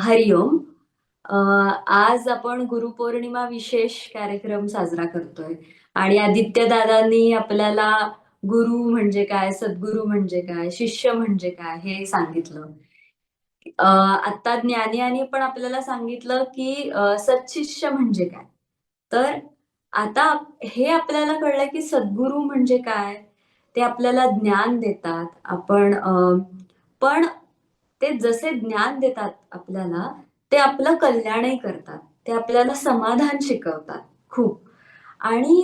हरिओम. अ, आज आपण गुरुपौर्णिमा विशेष कार्यक्रम साजरा करतोय आणि आदित्य दादांनी आपल्याला गुरु म्हणजे काय, सद्गुरू म्हणजे काय, शिष्य म्हणजे काय हे सांगितलं. आता ज्ञानी पण आपल्याला सांगितलं, की सत्शिष्य म्हणजे काय. तर आता हे आपल्याला कळलं, की सद्गुरू म्हणजे काय? ते आपल्याला ज्ञान देतात. पण ते जसे ज्ञान देतात आपल्याला, ते आपलं कल्याणही करतात. ते आपल्याला समाधान शिकवतात खूप. आणि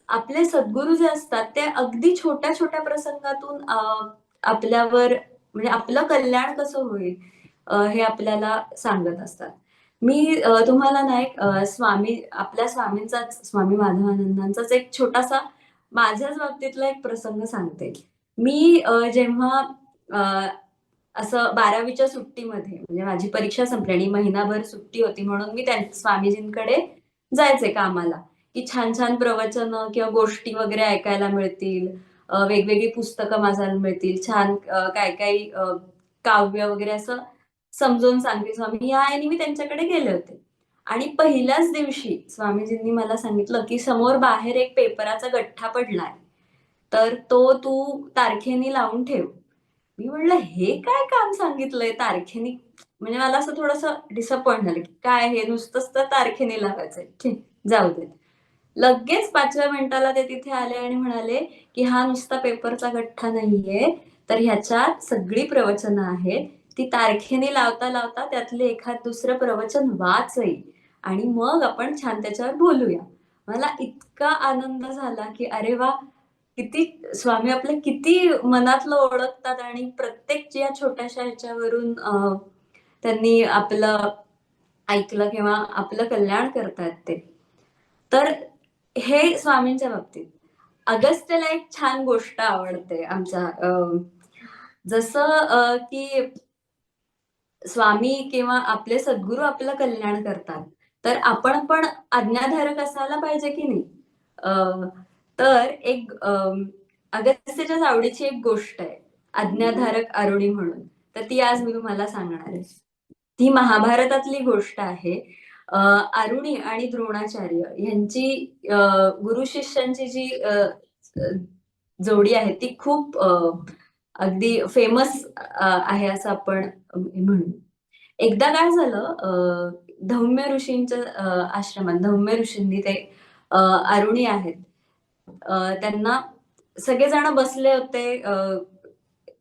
आपले सद्गुरू जे असतात, ते अगदी छोट्या-छोट्या प्रसंगातून आपल्यावर म्हणजे आपलं कल्याण कसं होईल हे आपल्याला सांगत असतात. मी तुम्हाला ना एक आपल्या स्वामींचाच स्वामी माधवानंदांचाच एक छोटासा माझ्याच बाबतीतला एक प्रसंग सांगते. मी जेव्हा अ, असं 12वीच्या सुट्टीमध्ये म्हणजे माझी परीक्षा संपली आणि महिनाभर सुट्टी होती म्हणून मी स्वामीजींकडे जायचे कामाला, की छान-छान प्रवचनं किंवा गोष्टी वगैरे ऐकायला मिळतील. वेगवेगळी पुस्तकं वाचायला मिळतील. छान काही-काही काव्य वगैरे असं समजावून सांगतील स्वामी या ह्यानी मी त्यांच्याकडे गेले होते. आणि पहिल्याच दिवशी स्वामीजींनी मला सांगितलं, की "समोर बाहेर एक पेपराचा गठ्ठा पडलाय. तर तो तू तारखेने लावून ठेव." मी म्हटलं, "हे काय काम सांगितलंय तारखेने?" म्हणजे मला असं थोडंसं डिसअपॉइंट झालं, की काय हे नुसतंच तर तारखेने लावायचंय. ठीक, जाऊ देत. लगेच 5व्या मिनिटाला ते तिथे आले आणि म्हणाले, की "हा नुसता पेपरचा गठ्ठा नाहीये, तर ह्याच्यात सगळी प्रवचनं आहेत. ती तारखेने लावता-लावता त्यातले एखाद दुसरं प्रवचन वाचही आणि मग आपण छान त्याच्यावर बोलूया." मला इतका आनंद झाला, की अरे वाह! किती स्वामी आपलं किती मनातलं ओळखतात आणि प्रत्येक या छोट्याशा ह्याच्यावरून त्यांनी आपलं ऐकलं किंवा आपलं कल्याण करतायत ते. तर हे स्वामींच्या बाबतीत. अगस्त्यला एक छान गोष्ट आवडते आमच्या जसं की स्वामी किंवा आपले सद्गुरू आपलं कल्याण करतात. तर आपण पण आज्ञाधारक असायला पाहिजे की नाही? अ, तर एक अगस्त्याच्याच आवडीची एक गोष्ट आहे. आज्ञाधारक अरुणी म्हणून. तर ती आज मी तुम्हाला सांगणार आहे. ती महाभारतातली गोष्ट आहे. अरुणी आणि द्रोणाचार्य यांची अ, गुरु शिष्यांची जी अ, जोडी आहे ती खूप अगदी फेमस आहे असं आपण म्हणू. एकदा काय झालं धौम्य ऋषींच्या आश्रमात धौम्य ऋषींनी ते अरुणी आहेत. त्यांना सगळेजण बसले होते.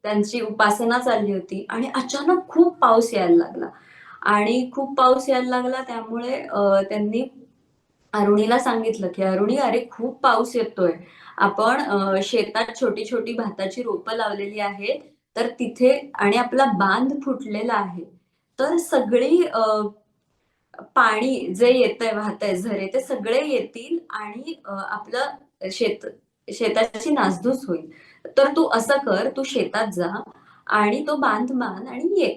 त्यांची उपासना चालली होती आणि अचानक खूप पाऊस यायला लागला आणि खूप पाऊस यायला लागला त्यामुळे त्यांनी अरुणीला सांगितलं, की "अरुणी, अरे खूप पाऊस येतोय. आपण शेतात छोटी-छोटी भाताची रोपं लावलेली आहेत. तर तिथे आणि आपला बांध फुटलेला आहे. तर सगळी पाणी जे येतंय, वाहतंय झरे, ते सगळे येतील आणि आपलं शेताची नासधूस होईल. तर तू असं कर, तू शेतात जा आणि तो बांध बांध आणि ये."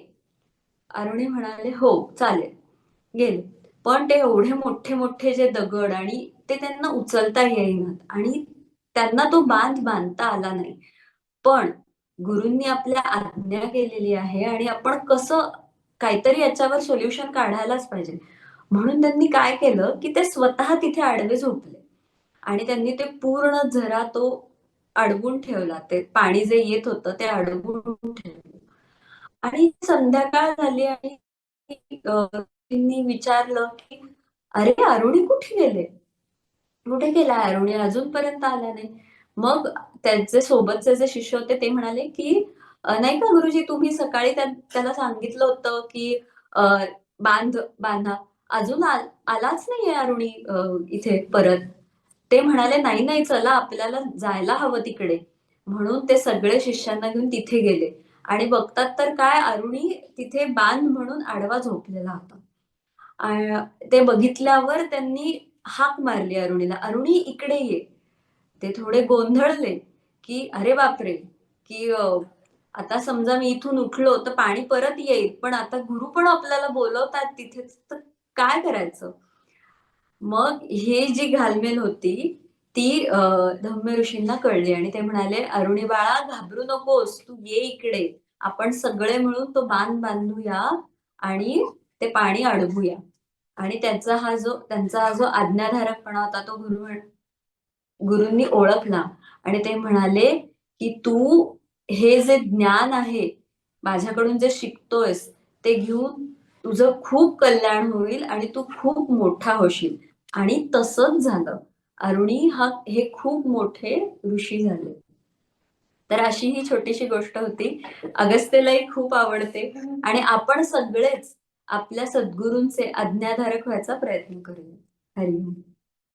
अरुणी म्हणाले, "हो, चालेल." गेले. पण ते एवढे मोठे-मोठे जे दगड आणि ते त्यांना उचलता येईनात आणि त्यांना तो बांध बांधता आला नाही. पण गुरूंनी आपल्या आज्ञा केलेली आहे आणि आपण कसं काहीतरी याच्यावर सोल्युशन काढायलाच पाहिजे. म्हणून त्यांनी काय केलं, की ते स्वतः तिथे आडवे झोपले आणि त्यांनी ते पूर्ण झरा तो अडवून ठेवला. ते पाणी जे येत होतं ते अडवून ठेवलं. आणि संध्याकाळ झाली आणि त्यांनी विचारलं, की "अरे, अरुणी कुठे गेले? कुठे गेला अरुणी? अजूनपर्यंत आला नाही." मग त्यांचे सोबतचे जे शिष्य होते ते म्हणाले, की "नाही का गुरुजी तुम्ही सकाळी त्याला सांगितलं होतं, की अ, बांधा. अजून आलाच नाहीये अरुणी इथे परत." ते म्हणाले, "नाही, नाही चला आपल्याला जायला हवं तिकडे." म्हणून ते सगळे शिष्यांना घेऊन तिथे गेले आणि बघतात तर काय अरुणी तिथे बांध म्हणून आडवा झोपलेला होता. ते बघितल्यावर त्यांनी हाक मारली अरुणीला, "अरुणी इकडे ये." ते थोडे गोंधळले, की "अरे बापरे!" की आता समजा मी इथून उठलो तर पाणी परत येईल, पण आता गुरु पण आपल्याला बोलवतात तिथेच, तर काय करायचं? मग ही जी घालमेल होती, ती धम्म ऋषींना कळली आणि ते म्हणाले, "अरुणी बाळा घाबरू नकोस, तू ये इकडे. आपण सगळे मिळून तो बांध बांधूया आणि ते पाणी अडवूया. आणि त्यांचा हा जो आज्ञाधारकपणा होता तो गुरूंनी ओळखला आणि ते म्हणाले, की "तू हे जे ज्ञान आहे, माझ्याकडून जे शिकतोयस, ते घेऊन तुझं खूप कल्याण होईल आणि तू खूप मोठा होशील." आणि तसंच झालं. हे खूप मोठे ऋषी झाले. तर अशी ही छोटीशी गोष्ट होती. अगस्त्यलाही खूप आवडते आणि आपण सगळेच आपल्या सद्गुरूंचे आज्ञाधारक व्हायचा प्रयत्न करूया. हरी ओम.